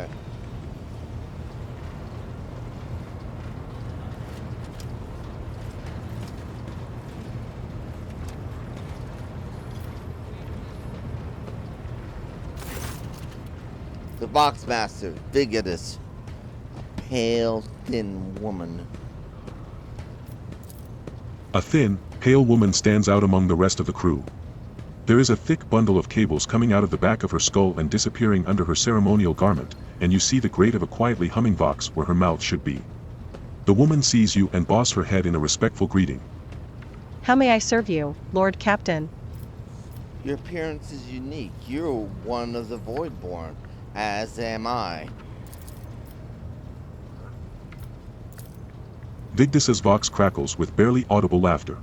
Okay. The Boxmaster, Vigidus, a pale, thin woman. A thin, pale woman stands out among the rest of the crew. There is a thick bundle of cables coming out of the back of her skull and disappearing under her ceremonial garment, and you see the grate of a quietly humming vox where her mouth should be. The woman sees you and bows her head in a respectful greeting. How may I serve you, Lord Captain? Your appearance is unique. You're one of the Voidborn, as am I. Vigdis's vox crackles with barely audible laughter.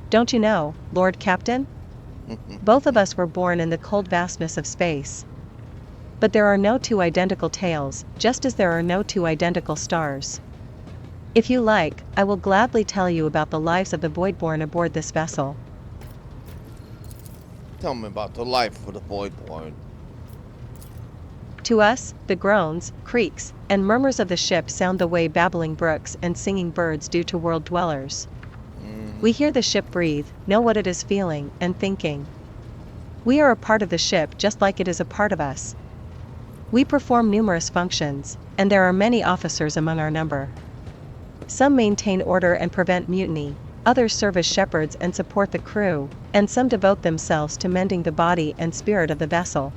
Don't you know, Lord Captain? Both of us were born in the cold vastness of space. But there are no two identical tales, just as there are no two identical stars. If you like, I will gladly tell you about the lives of the Voidborn aboard this vessel. Tell me about the life of the Voidborn. To us, the groans, creaks, and murmurs of the ship sound the way babbling brooks and singing birds do to world dwellers. We hear the ship breathe, know what it is feeling and thinking. We are a part of the ship just like it is a part of us. We perform numerous functions, and there are many officers among our number. Some maintain order and prevent mutiny, others serve as shepherds and support the crew, and some devote themselves to mending the body and spirit of the vessel.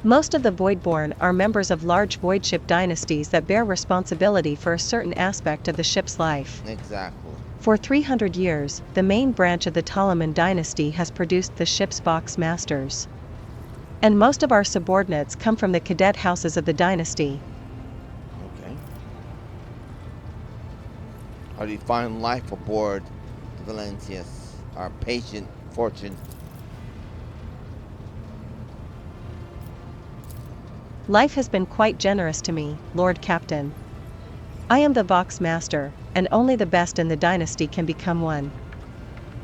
Most of the Voidborn are members of large void ship dynasties that bear responsibility for a certain aspect of the ship's life. Exactly. For 300 years, the main branch of the Ptoleman dynasty has produced the ship's Vox Masters. And most of our subordinates come from the cadet houses of the dynasty. Okay. How do you find life aboard the Valentius, our patient fortune? Life has been quite generous to me, Lord Captain. I am the Vox Master, and only the best in the dynasty can become one.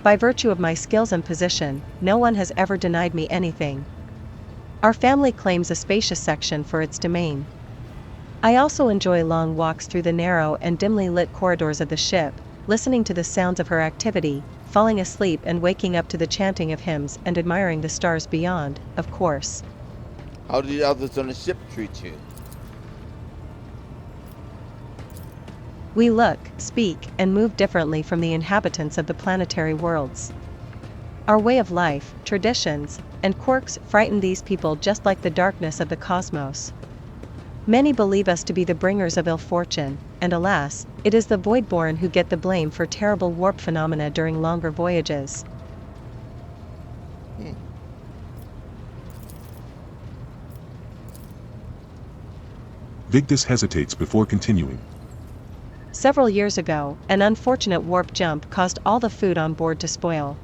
By virtue of my skills and position, no one has ever denied me anything. Our family claims a spacious section for its domain. I also enjoy long walks through the narrow and dimly lit corridors of the ship, listening to the sounds of her activity, falling asleep and waking up to the chanting of hymns and admiring the stars beyond, of course. How do the others on the ship treat you? We look, speak, and move differently from the inhabitants of the planetary worlds. Our way of life, traditions, and quirks frighten these people just like the darkness of the cosmos. Many believe us to be the bringers of ill fortune, and alas, it is the Voidborn who get the blame for terrible warp phenomena during longer voyages. Vigdis hesitates before continuing. Several years ago, an unfortunate warp jump caused all the food on board to spoil.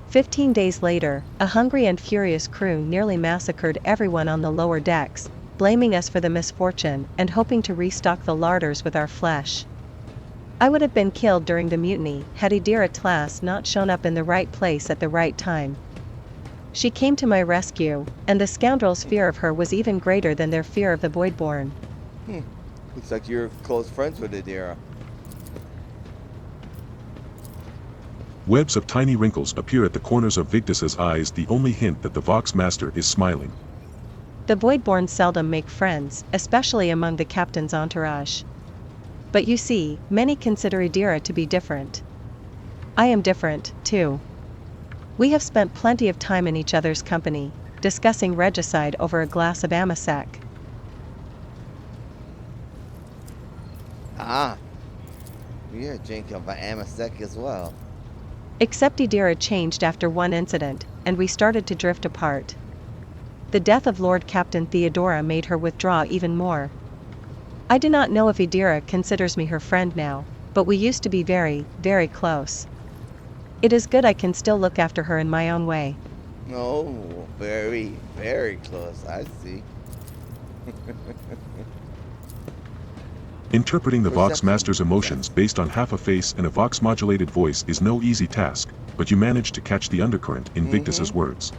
15 days later, a hungry and furious crew nearly massacred everyone on the lower decks, blaming us for the misfortune and hoping to restock the larders with our flesh. I would have been killed during the mutiny had Idira Tlass not shown up in the right place at the right time. She came to my rescue, and the scoundrels' fear of her was even greater than their fear of the Voidborn. Looks like you're close friends with Idira. Webs of tiny wrinkles appear at the corners of Vigdis's eyes, the only hint that the Vox Master is smiling. The Voidborn seldom make friends, especially among the captain's entourage. But you see, many consider Idira to be different. I am different, too. We have spent plenty of time in each other's company, discussing regicide over a glass of amasec. Ah, you're a drink of an amasec as well. Except Idira changed after one incident, and we started to drift apart. The death of Lord Captain Theodora made her withdraw even more. I do not know if Idira considers me her friend now, but we used to be very, very close. It is good I can still look after her in my own way. Oh, very, very close. I see. Interpreting the Vox Perception. Master's emotions based on half a face and a Vox-modulated voice is no easy task, but you manage to catch the undercurrent in Victus's words.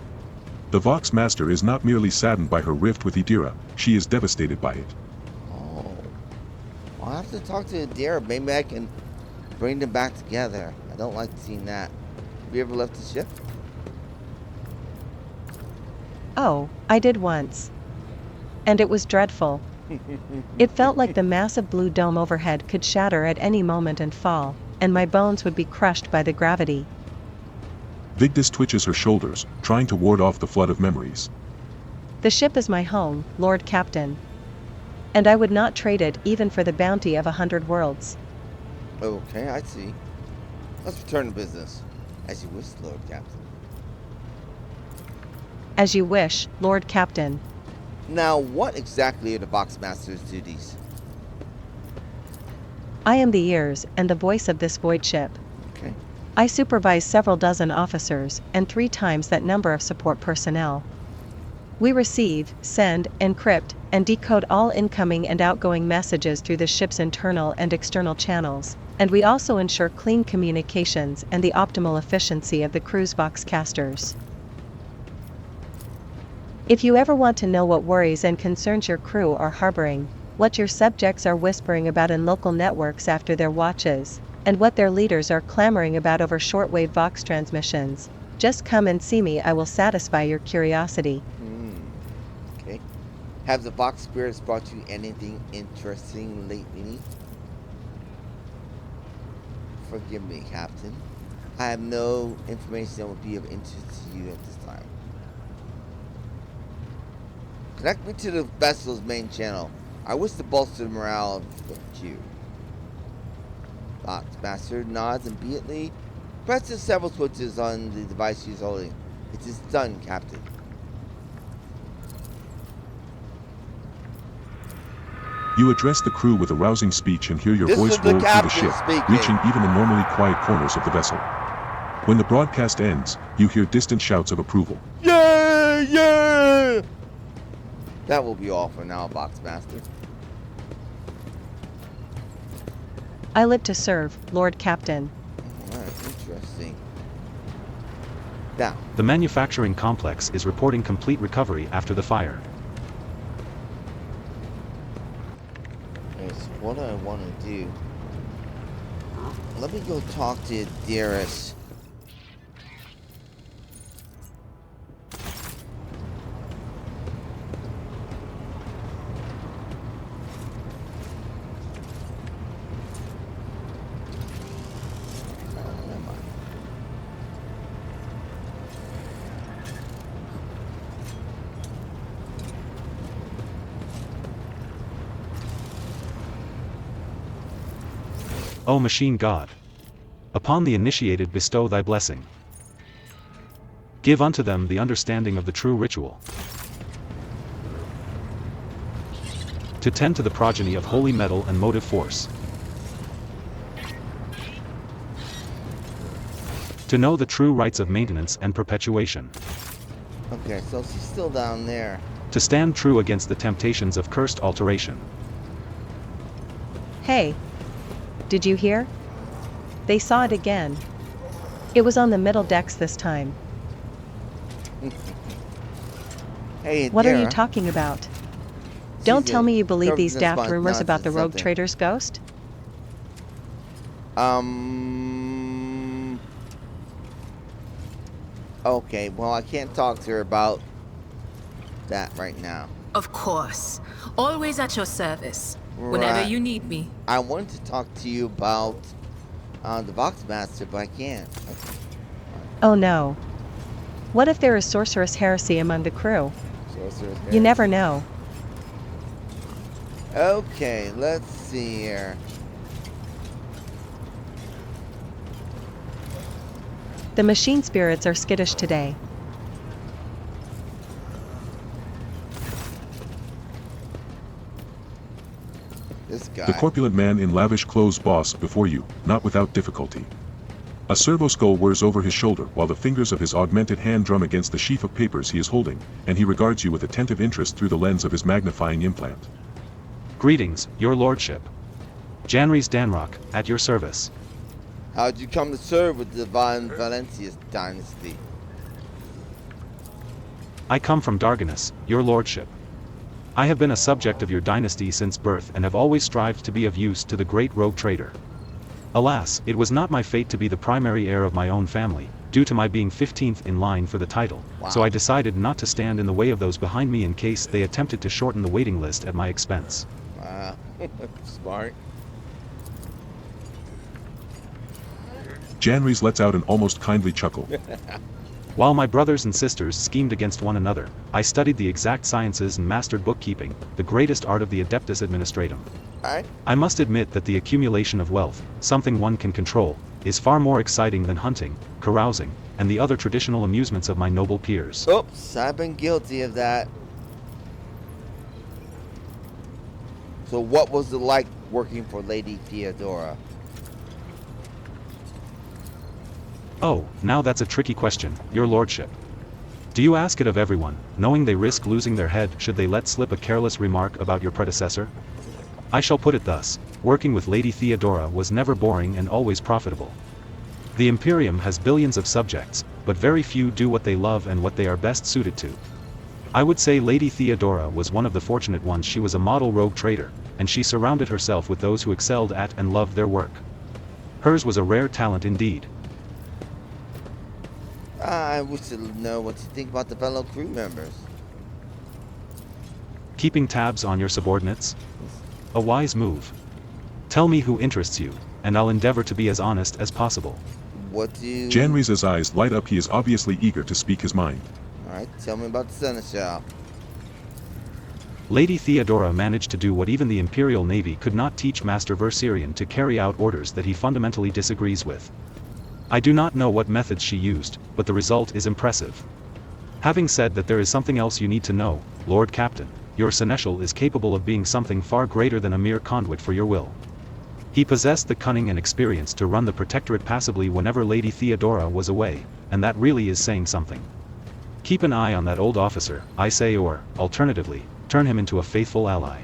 The Vox Master is not merely saddened by her rift with Idira, she is devastated by it. Oh. I'll have to talk to Adira. Maybe I can bring them back together. I don't like seeing that. Have you ever left the ship? Oh, I did once. And it was dreadful. It felt like the massive blue dome overhead could shatter at any moment and fall, and my bones would be crushed by the gravity. Victus twitches her shoulders, trying to ward off the flood of memories. The ship is my home, Lord Captain. And I would not trade it even for the bounty of 100 worlds. Okay, I see. Let's return to business. As you wish, Lord Captain. As you wish, Lord Captain. Now, what exactly are the Vox Master's duties? I am the ears and the voice of this void ship. Okay. I supervise several dozen officers and 3 times that number of support personnel. We receive, send, encrypt, and decode all incoming and outgoing messages through the ship's internal and external channels, and we also ensure clean communications and the optimal efficiency of the crew's Voxcasters. If you ever want to know what worries and concerns your crew are harboring, what your subjects are whispering about in local networks after their watches, and what their leaders are clamoring about over shortwave Vox transmissions, just come and see me. I will satisfy your curiosity. Okay. Have the Vox spirits brought you anything interesting lately? Forgive me, Captain. I have no information that would be of interest to you at this time. Connect me to the vessel's main channel. I wish to bolster the morale of the crew. Vox Master nods immediately, presses several switches on the device she's holding. It is done, Captain. You address the crew with a rousing speech and hear your This voice is the roll through the captain ship, speaking. reaching even the normally quiet corners of the vessel. When the broadcast ends, you hear distant shouts of approval. Yeah, yeah! That will be all for now, Vox Master. I live to serve, Lord Captain. Alright, interesting. Now, The manufacturing complex is reporting complete recovery after the fire. here's what I want to do. Let me go talk to Dearest. O machine god! Upon the initiated bestow thy blessing. Give unto them the understanding of the true ritual. To tend to the progeny of holy metal and motive force. To know the true rights of maintenance and perpetuation. Okay, so she's still down there. To stand true against the temptations of cursed alteration. Hey! Did you hear? They saw it again. It was on the middle decks this time. Hey, What are you Adira. talking about? Don't She's tell a me you believe these business daft rumors nonsense about the rogue something. trader's ghost? Okay, well, I can't talk to her about that right now. Of course. Always at your service. Whenever Right. you need me. I wanted to talk to you about the Vox Master, but I can't. Okay. Oh no. What if there is sorceress heresy among the crew? Sorcerer's You Head. never know. Okay, let's see here. The machine spirits are skittish today. This guy. The corpulent man in lavish clothes boss before you, not without difficulty. A servo skull whirs over his shoulder while the fingers of his augmented hand drum against the sheaf of papers he is holding, and he regards you with attentive interest through the lens of his magnifying implant. Greetings, your lordship. Janrys Danrock, at your service. How'd you come to serve with the Von Valencius dynasty? I come from Darganus, your lordship. I have been a subject of your dynasty since birth and have always strived to be of use to the great rogue trader. Alas, it was not my fate to be the primary heir of my own family, due to my being 15th in line for the title, so I decided not to stand in the way of those behind me in case they attempted to shorten the waiting list at my expense. Wow, smart. Janrys lets out an almost kindly chuckle. While my brothers and sisters schemed against one another, I studied the exact sciences and mastered bookkeeping, the greatest art of the Adeptus Administratum. Alright. I must admit that the accumulation of wealth, something one can control, is far more exciting than hunting, carousing, and the other traditional amusements of my noble peers. Oops, I've been guilty of that. So what was it like working for Lady Theodora? Oh, now that's a tricky question, your lordship. Do you ask it of everyone, knowing they risk losing their head should they let slip a careless remark about your predecessor? I shall put it thus, working with Lady Theodora was never boring and always profitable. The Imperium has billions of subjects, but very few do what they love and what they are best suited to. I would say Lady Theodora was one of the fortunate ones. She was a model rogue trader, and she surrounded herself with those who excelled at and loved their work. Hers was a rare talent indeed. I wish to know what you think about the fellow crew members. Keeping tabs on your subordinates? A wise move. Tell me who interests you, and I'll endeavor to be as honest as possible. What do... Janrys' eyes light up. He is obviously eager to speak his mind. Alright, tell me about the Seneschal. Lady Theodora managed to do what even the Imperial Navy could not teach Master Verserian to carry out orders that he fundamentally disagrees with. I do not know what methods she used, but the result is impressive. Having said that, there is something else you need to know, Lord Captain. Your Seneschal is capable of being something far greater than a mere conduit for your will. He possessed the cunning and experience to run the Protectorate passively whenever Lady Theodora was away, and that really is saying something. Keep an eye on that old officer, I say, or, alternatively, turn him into a faithful ally.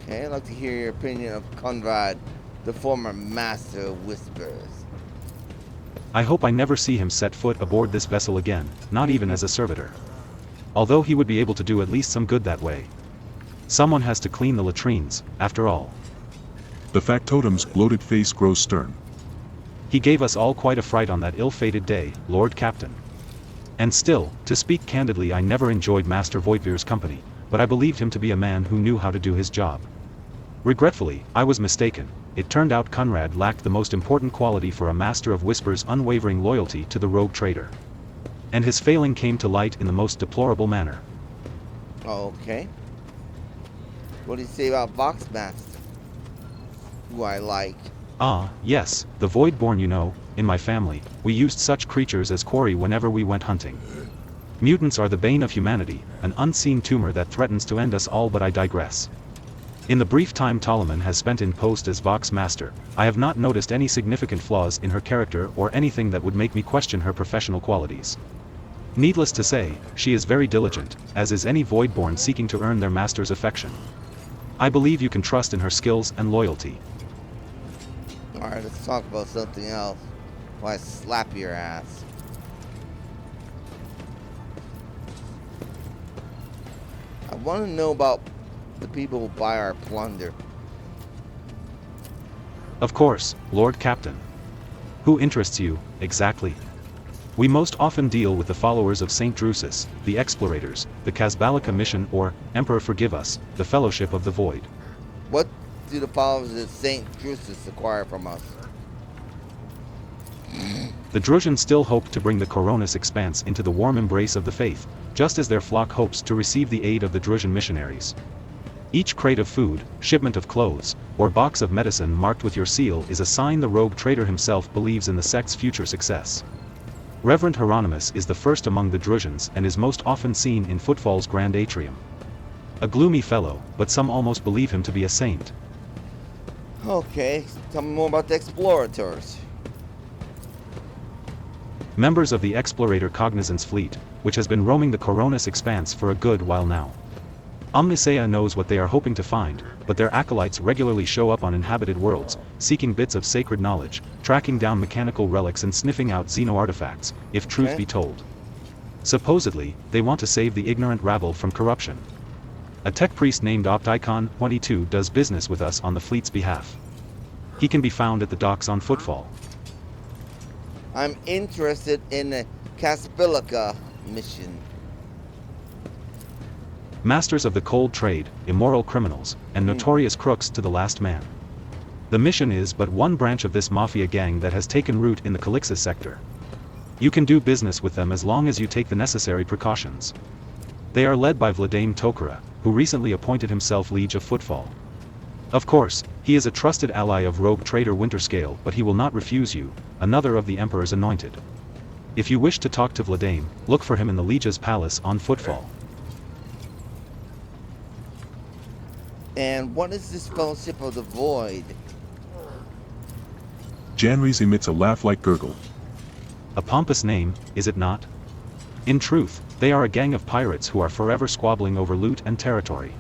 Okay, I'd like to hear your opinion of Conrad, the former Master of Whispers. I hope I never see him set foot aboard this vessel again, not even as a servitor. Although he would be able to do at least some good that way. Someone has to clean the latrines, after all. The factotum's bloated face grows stern. He gave us all quite a fright on that ill-fated day, Lord Captain. And still, to speak candidly, I never enjoyed Master Voigtvir's company, but I believed him to be a man who knew how to do his job. Regretfully, I was mistaken. It turned out Conrad lacked the most important quality for a Master of Whispers: unwavering loyalty to the rogue trader. And his failing came to light in the most deplorable manner. Okay. What do you say about Voxmaster? Who I like. Ah, yes, the Voidborn, you know. In my family, we used such creatures as quarry whenever we went hunting. Mutants are the bane of humanity, an unseen tumor that threatens to end us all, but I digress. In the brief time Ptolemy has spent in post as Voxmaster, I have not noticed any significant flaws in her character or anything that would make me question her professional qualities. Needless to say, she is very diligent, as is any Voidborn seeking to earn their master's affection. I believe you can trust in her skills and loyalty. Alright, let's talk about something else. Why slap your ass. I want to know about the people who buy our plunder. Of course, Lord Captain. Who interests you, exactly? We most often deal with the followers of St. Drusus, the Explorators, the Casbalica Mission, or, Emperor forgive us, the Fellowship of the Void. What do the followers of St. Drusus acquire from us? The Drusians still hope to bring the Coronis Expanse into the warm embrace of the faith, just as their flock hopes to receive the aid of the Drusian missionaries. Each crate of food, shipment of clothes, or box of medicine marked with your seal is a sign the rogue trader himself believes in the sect's future success. Reverend Hieronymus is the first among the Drusians and is most often seen in Footfall's grand atrium. A gloomy fellow, but some almost believe him to be a saint. Okay, tell me more about the Explorators. Members of the Explorator Cognizance fleet, which has been roaming the Coronis Expanse for a good while now. Omnisea knows what they are hoping to find, but their acolytes regularly show up on inhabited worlds, seeking bits of sacred knowledge, tracking down mechanical relics and sniffing out xeno-artifacts, if truth be told. Supposedly, they want to save the ignorant rabble from corruption. A tech priest named Opticon22 does business with us on the fleet's behalf. He can be found at the docks on Footfall. I'm interested in the Caspilica mission. Masters of the cold trade, immoral criminals, and notorious crooks to the last man. The mission is but one branch of this mafia gang that has taken root in the Calixis sector. You can do business with them as long as you take the necessary precautions. They are led by Vladimir Tokara, who recently appointed himself Liege of Footfall. Of course, he is a trusted ally of rogue trader Winterscale, but he will not refuse you, another of the Emperor's anointed. If you wish to talk to Vladimir, look for him in the Liege's palace on Footfall. And what is this Fellowship of the Void? Janries emits a laugh-like gurgle. A pompous name, is it not? In truth, they are a gang of pirates who are forever squabbling over loot and territory.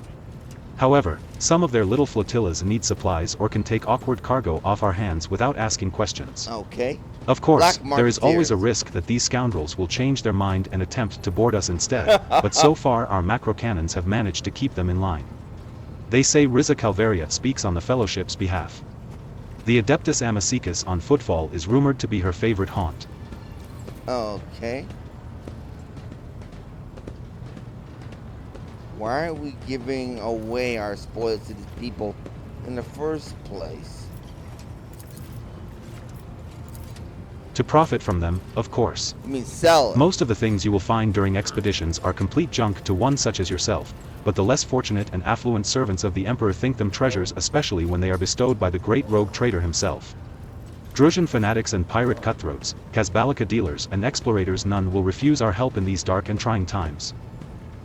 However, some of their little flotillas need supplies or can take awkward cargo off our hands without asking questions. Okay. Of course, Black there is always a marketeers. risk that these scoundrels will change their mind and attempt to board us instead, but so far our macro cannons have managed to keep them in line. They say Riza Calvaria speaks on the Fellowship's behalf. The Adeptus Amicicus on Footfall is rumored to be her favorite haunt. Okay. Why are we giving away our spoils to these people in the first place? To profit from them, of course. I mean, sell it. Most of the things you will find during expeditions are complete junk to one such as yourself, but the less fortunate and affluent servants of the Emperor think them treasures, especially when they are bestowed by the great rogue trader himself. Drusian fanatics and pirate cutthroats, Casbalica dealers and explorators, none will refuse our help in these dark and trying times.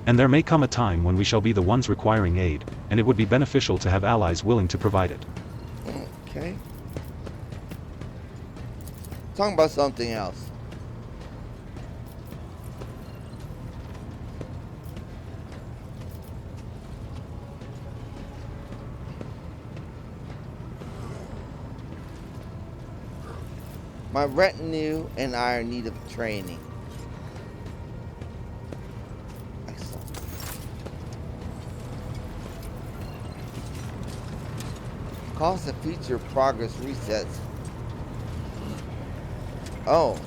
And there may come a time when we shall be the ones requiring aid, and it would be beneficial to have allies willing to provide it. Okay. Talking about something else. My retinue and I are in need of training. Excellent. Cost of feature progress resets. Oh.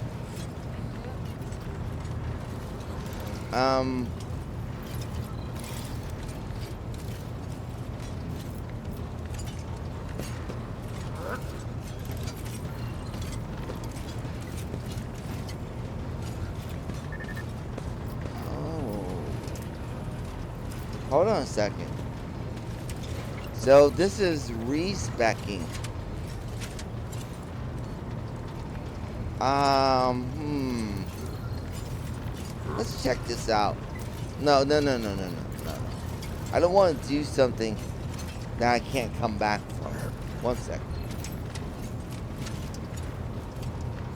Hold on a second. So this is respecking. Let's check this out. No. I don't want to do something that I can't come back from. One second.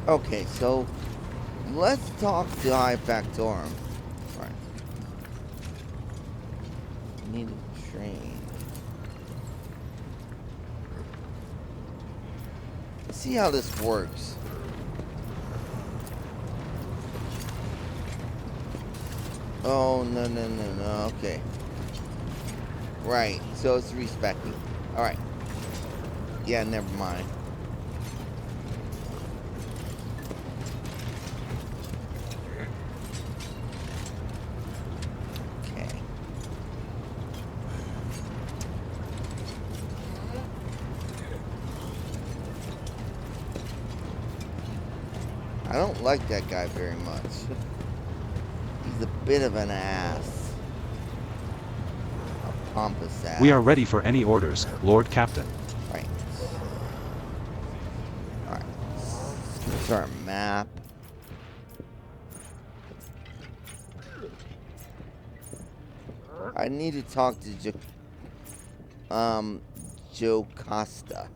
Okay, so let's talk to High Factorum. Right. Need to train. Let's see how this works. Oh, no. Okay. Right. So it's respecting. Alright. Yeah, never mind. Okay. I don't like that guy very much. He's a bit of an ass. A pompous ass. We are ready for any orders, Lord Captain. Right. Alright. Let's our map. I need to talk to Jacosta.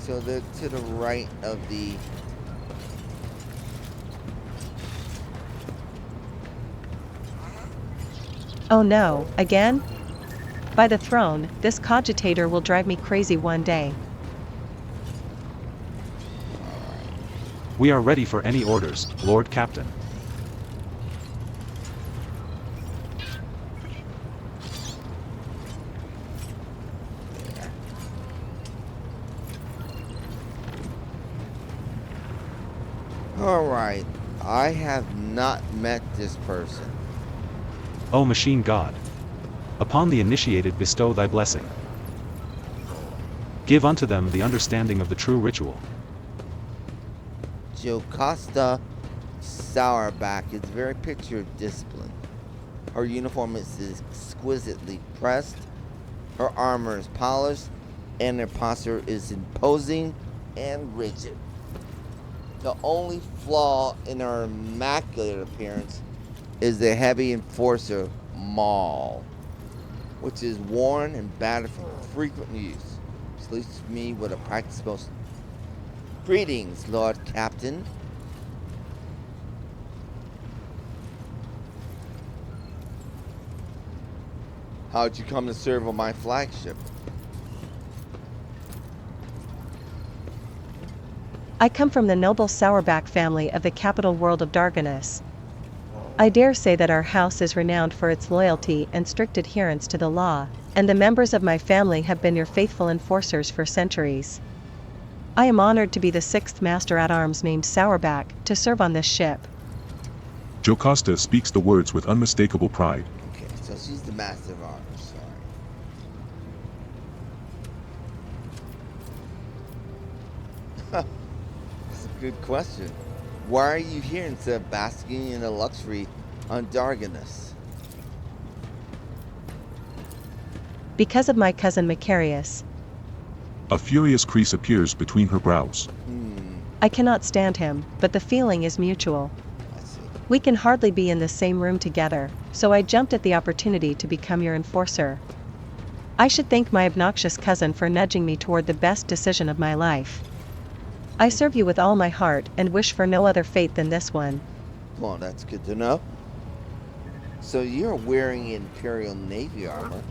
So they're to the right of the... Oh no, again? By the throne, this cogitator will drive me crazy one day. We are ready for any orders, Lord Captain. Alright, I have not met this person. O machine god. Upon the initiated bestow thy blessing. Give unto them the understanding of the true ritual. Jacosta Sourback is a very picture of discipline. Her uniform is exquisitely pressed, her armor is polished, and her posture is imposing and rigid. The only flaw in her immaculate appearance is the heavy enforcer maul, which is worn and battered from frequent use. This leaves me with a practice most. Greetings, Lord Captain. How'd you come to serve on my flagship? I come from the noble Sourback family of the capital world of Darganus. I dare say that our house is renowned for its loyalty and strict adherence to the law, and the members of my family have been your faithful enforcers for centuries. I am honored to be the 6th Master-at-Arms named Sourback to serve on this ship. Jacosta speaks the words with unmistakable pride. Okay, so she's the Master of Arms. Sorry. That's a good question. Why are you here instead of basking in the luxury on Darganus? Because of my cousin Macarius. A furious crease appears between her brows. I cannot stand him, but the feeling is mutual. I see. We can hardly be in the same room together, so I jumped at the opportunity to become your enforcer. I should thank my obnoxious cousin for nudging me toward the best decision of my life. I serve you with all my heart and wish for no other fate than this one. Well, that's good to know. So you're wearing Imperial Navy armor.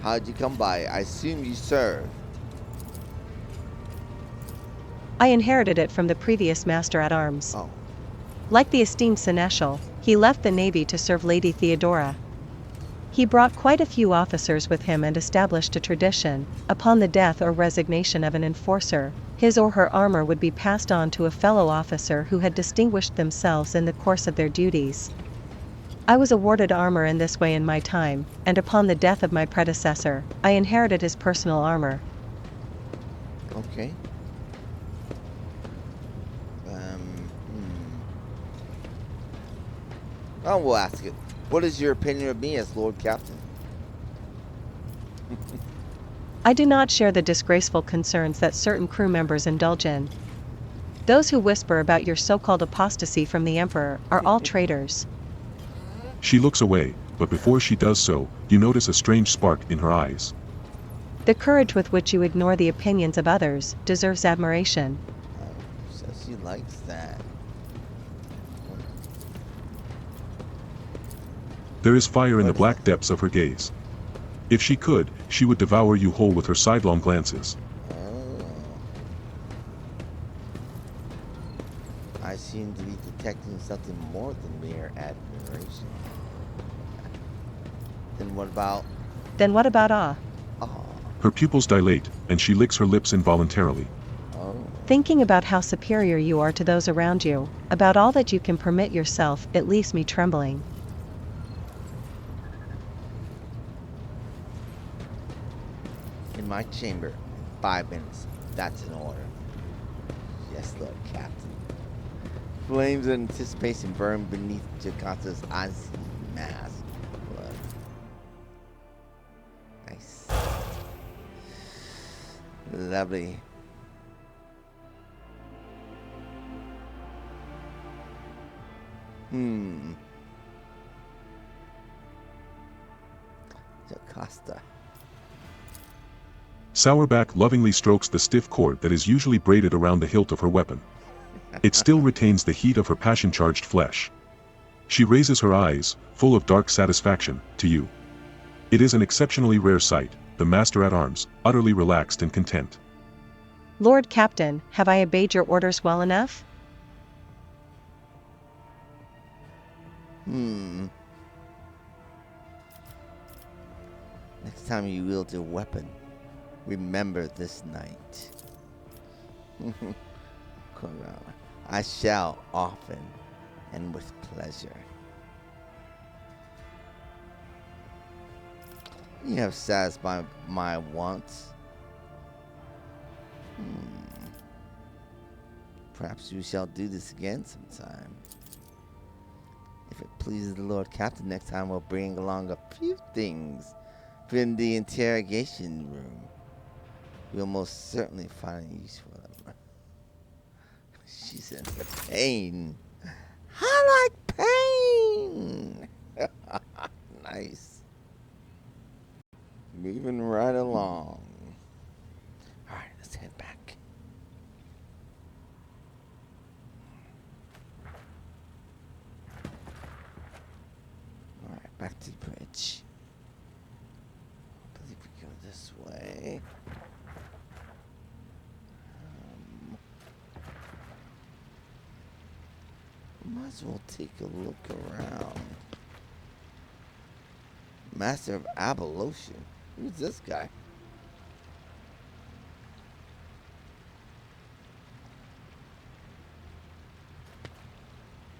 How'd you come by? I assume you served. I inherited it from the previous Master-at-Arms. Oh. Like the esteemed Seneschal, he left the Navy to serve Lady Theodora. He brought quite a few officers with him and established a tradition: upon the death or resignation of an enforcer, his or her armor would be passed on to a fellow officer who had distinguished themselves in the course of their duties. I was awarded armor in this way in my time, and upon the death of my predecessor, I inherited his personal armor. Okay. Oh, we'll ask it. What is your opinion of me as Lord Captain? I do not share the disgraceful concerns that certain crew members indulge in. Those who whisper about your so-called apostasy from the Emperor are all traitors. She looks away, but before she does so, you notice a strange spark in her eyes. The courage with which you ignore the opinions of others deserves admiration. So she likes that. There is fire in the black depths of her gaze. If she could, she would devour you whole with her sidelong glances. Oh. I seem to be detecting something more than mere admiration. Then what about awe? Oh. Her pupils dilate, and she licks her lips involuntarily. Oh. Thinking about how superior you are to those around you, about all that you can permit yourself, it leaves me trembling. In my chamber, 5 minutes. That's an order. Yes, Lord Captain. Flames of anticipation burn beneath Jacosta's icy mask. Blood. Nice. Lovely. Jacosta. Sourback lovingly strokes the stiff cord that is usually braided around the hilt of her weapon. It still retains the heat of her passion-charged flesh. She raises her eyes, full of dark satisfaction, to you. It is an exceptionally rare sight, the Master-at-Arms, utterly relaxed and content. Lord Captain, have I obeyed your orders well enough? Next time you wield your weapon, remember this night. I shall often and with pleasure. You have satisfied my wants. Perhaps we shall do this again sometime. If it pleases the Lord Captain, next time we'll bring along a few things from the interrogation room. You'll most certainly find a use for them. She's in pain. I like pain. Nice. Moving right along. Alright, let's head back. Alright, back to the bridge. I believe we go this way. Might as well take a look around. Master of Abolition. Who's this guy?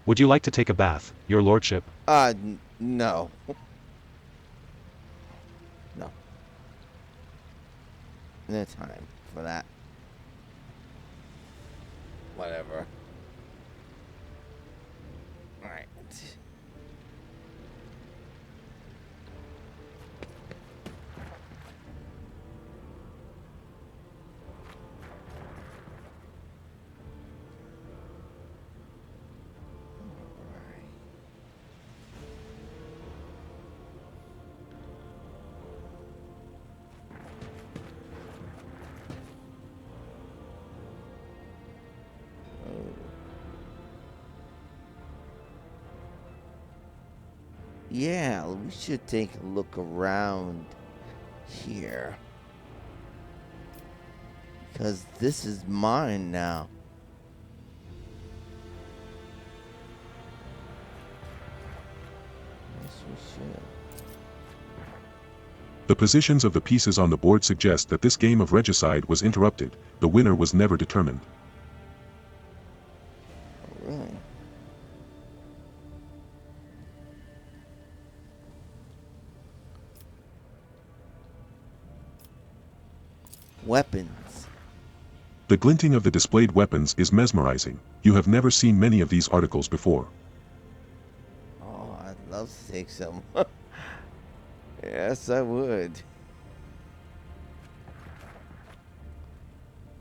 Would you like to take a bath, your lordship? No. No. No time for that. Whatever. Alright. Yeah, we should take a look around here. Because this is mine now. Yes, we should. The positions of the pieces on the board suggest that this game of regicide was interrupted. The winner was never determined. Oh, really? Weapons. The glinting of the displayed weapons is mesmerizing. You have never seen many of these articles before. Oh, I'd love to take some. Yes, I would.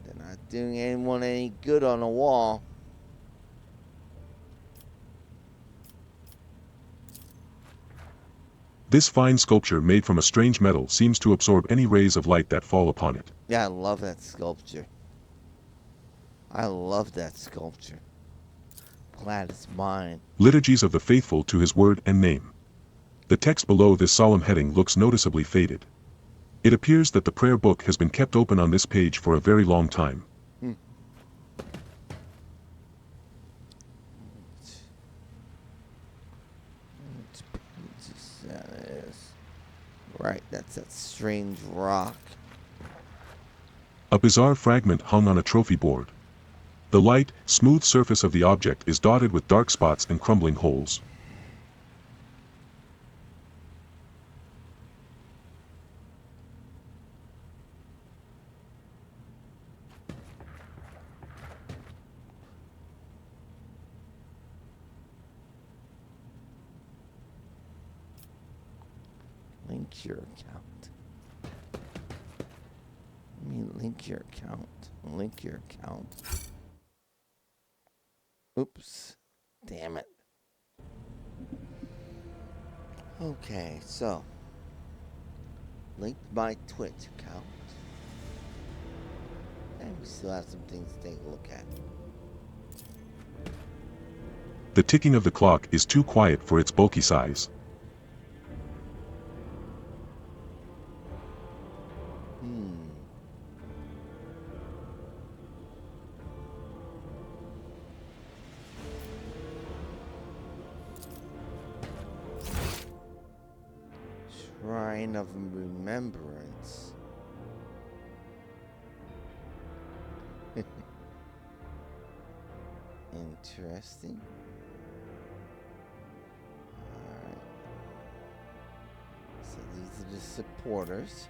They're not doing anyone any good on the wall. This fine sculpture made from a strange metal seems to absorb any rays of light that fall upon it. Yeah, I love that sculpture. I love that sculpture. Glad it's mine. Liturgies of the faithful to his word and name. The text below this solemn heading looks noticeably faded. It appears that the prayer book has been kept open on this page for a very long time. Right, that's that strange rock. A bizarre fragment hung on a trophy board. The light, smooth surface of the object is dotted with dark spots and crumbling holes. Link your account. I mean, link your account. Link your account. Oops. Damn it. Okay, so. Link my Twitch account. And we still have some things to take a look at. The ticking of the clock is too quiet for its bulky size. Shrine of Remembrance. Interesting. Alright. So these are the supporters.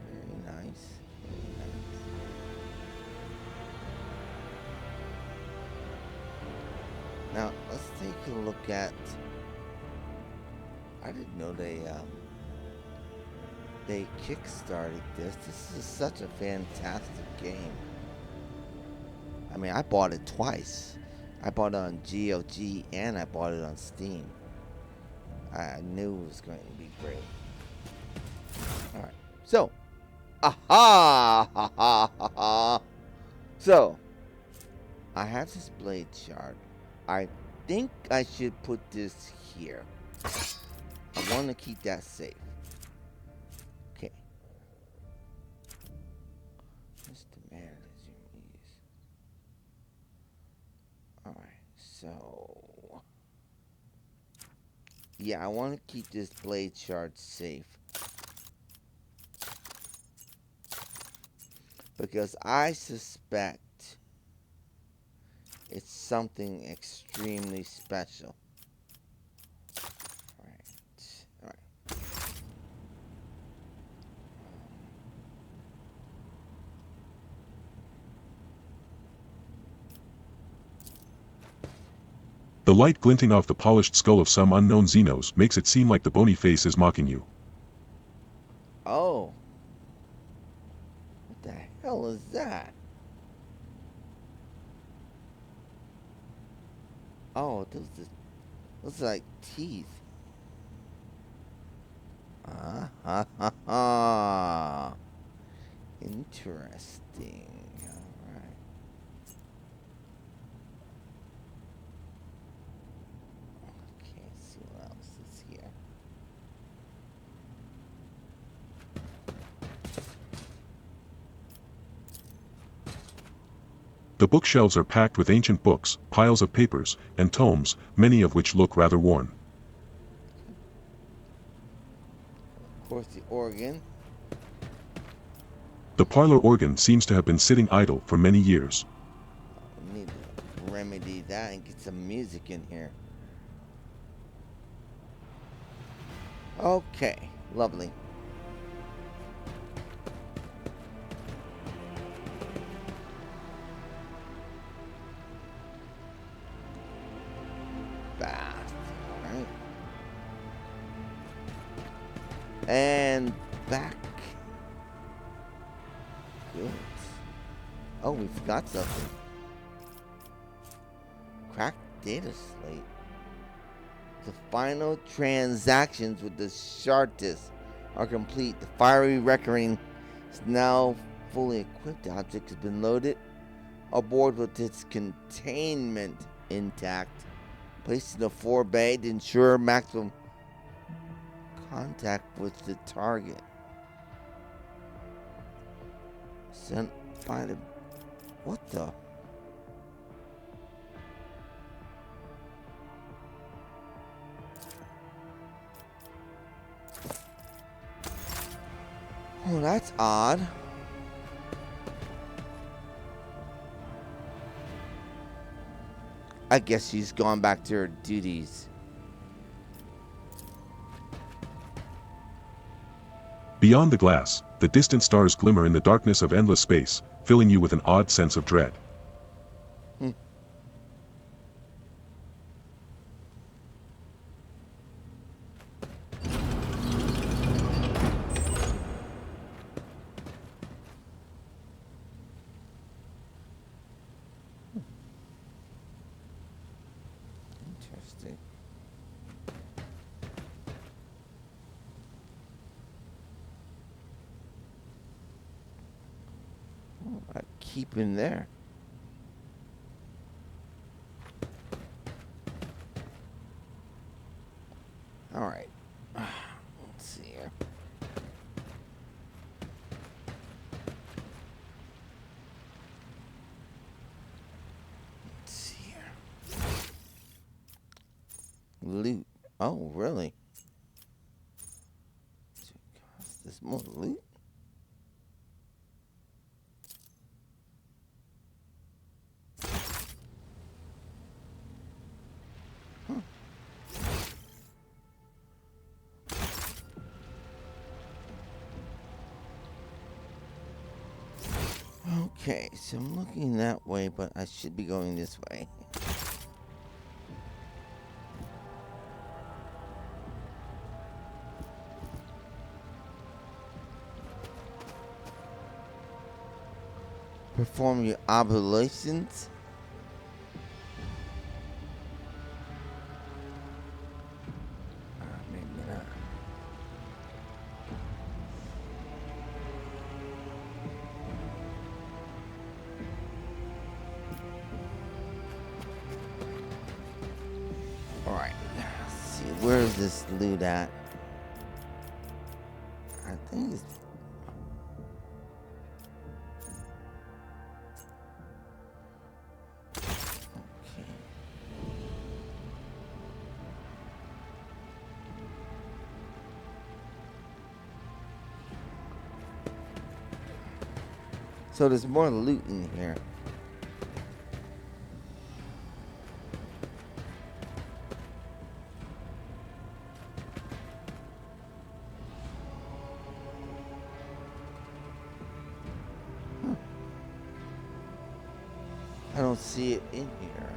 Very nice. Very nice. Now, let's take a look at... I didn't know they kickstarted this. This is such a fantastic game. I mean, I bought it twice. I bought it on GOG and I bought it on Steam. I knew it was going to be great. Alright, so. Aha! Ha ha ha ha! So, I have this blade shard. I think I should put this here. I want to keep that safe. Okay. Mr. Man is your muse. Alright, so... yeah, I want to keep this blade shard safe. Because I suspect it's something extremely special. Alright. The light glinting off the polished skull of some unknown Xenos makes it seem like the bony face is mocking you. Oh. What the hell is that? Oh, those like teeth. Ha ha ha. Interesting. Alright. Okay, let's see what else is here. The bookshelves are packed with ancient books, piles of papers, and tomes, many of which look rather worn. Of course, the organ. The parlor organ seems to have been sitting idle for many years. We need to remedy that and get some music in here. Okay, lovely. Bath, alright. And back. Good. Oh, we forgot something. Cracked data slate. The final transactions with the shard disk are complete. The fiery reckoning is now fully equipped. The object has been loaded aboard with its containment intact. Placed in a forebay to ensure maximum contact with the target. Sent by the... what the... oh, that's odd. I guess she's gone back to her duties. Beyond the glass, the distant stars glimmer in the darkness of endless space, filling you with an odd sense of dread. Interesting. keep in there? Alright. Let's see here. Let's see here. Loot. Oh, really? There's more loot? Okay, so I'm looking that way, but I should be going this way. Perform your oblations. Maybe not. Alright, let's see, where is this loot at? I think it's... Okay. So there's more loot in here. I don't see it in here.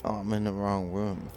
Oh, I'm in the wrong room.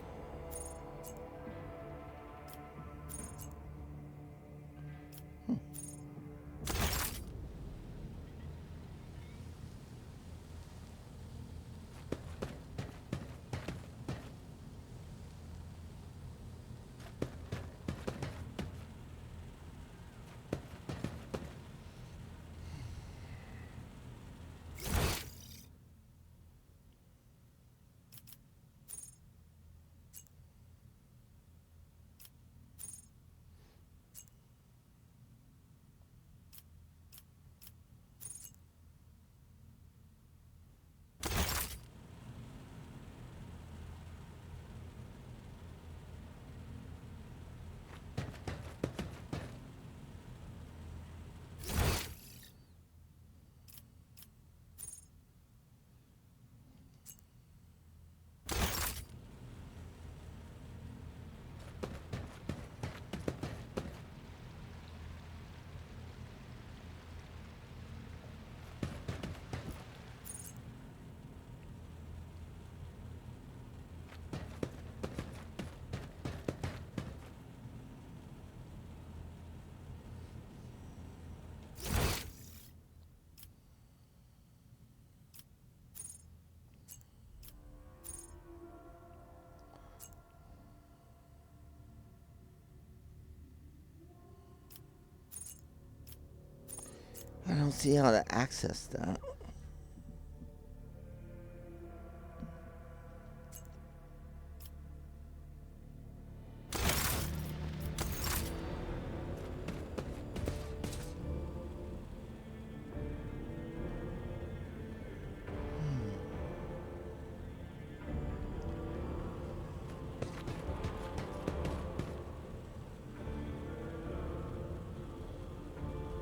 I don't see how to access that.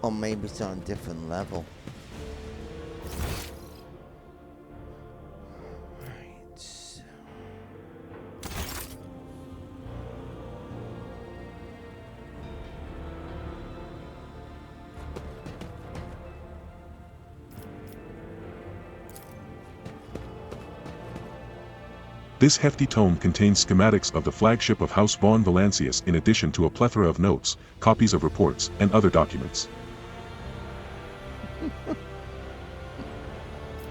Or maybe it's on a different level. Right. This hefty tome contains schematics of the flagship of House Vaughn Valancius in addition to a plethora of notes, copies of reports, and other documents.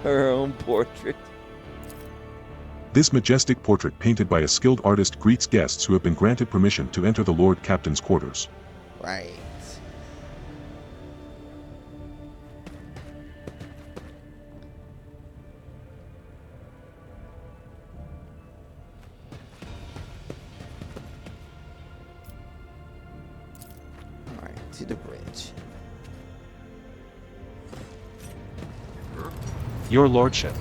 Her own portrait. This majestic portrait painted by a skilled artist greets guests who have been granted permission to enter the Lord Captain's quarters. Right. to the bridge. Your lordship.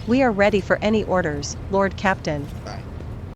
We are ready for any orders, Lord Captain. Alright.